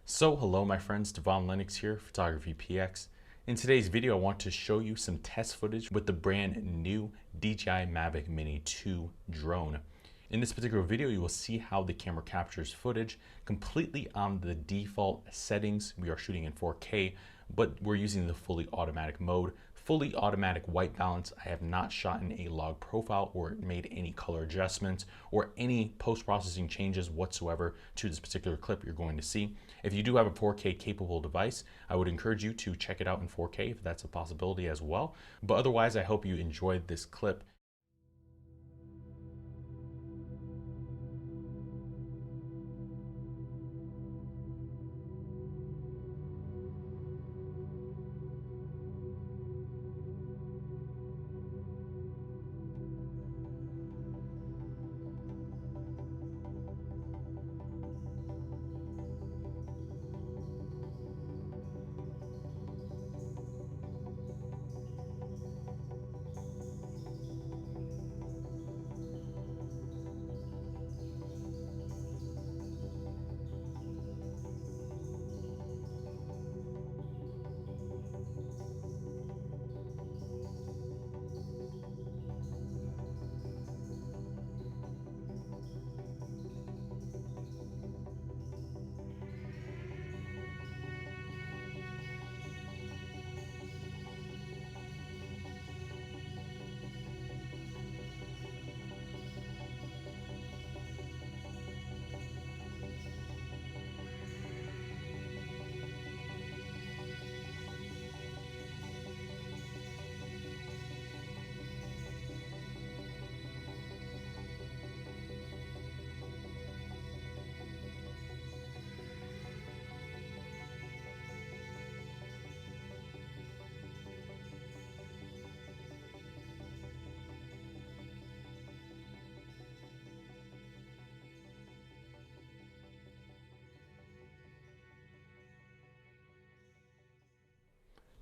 So hello my friends, Devaun Lennox here, PhotographyPX. In today's video I want to show you some test footage with the brand new DJI Mavic Mini 2 drone. In this particular video you will see how the camera captures footage completely on the default settings. We are shooting in 4K, but we're using the fully automatic mode. Fully automatic white balance. I have not shot in a log profile or made any color adjustments or any post-processing changes whatsoever to this particular clip you're going to see. If you do have a 4K capable device, I would encourage you to check it out in 4K if that's a possibility as well. But otherwise, I hope you enjoyed this clip.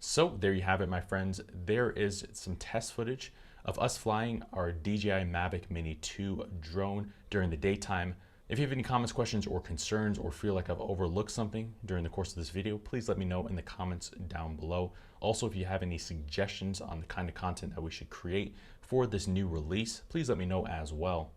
So there you have it, my friends. There is some test footage of us flying our DJI Mavic Mini 2 drone during the daytime. If you have any comments, questions, or concerns, or feel like I've overlooked something during the course of this video, please let me know in the comments down below. Also, if you have any suggestions on the kind of content that we should create for this new release, please let me know as well.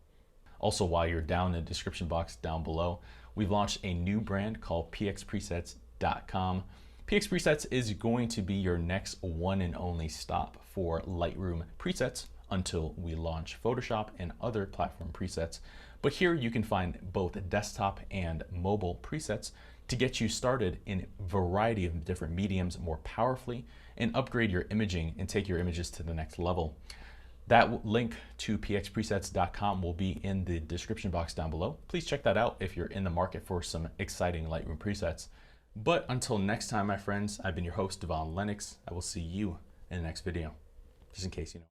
Also, while you're down in the description box down below, we've launched a new brand called pxpresets.com. PX Presets is going to be your next one and only stop for Lightroom presets until we launch Photoshop and other platform presets. But here you can find both desktop and mobile presets to get you started in a variety of different mediums more powerfully and upgrade your imaging and take your images to the next level. That link to pxpresets.com will be in the description box down below. Please check that out if you're in the market for some exciting Lightroom presets. But until next time, my friends, I've been your host, Devaun Lennox. I will see you in the next video, just in case you know.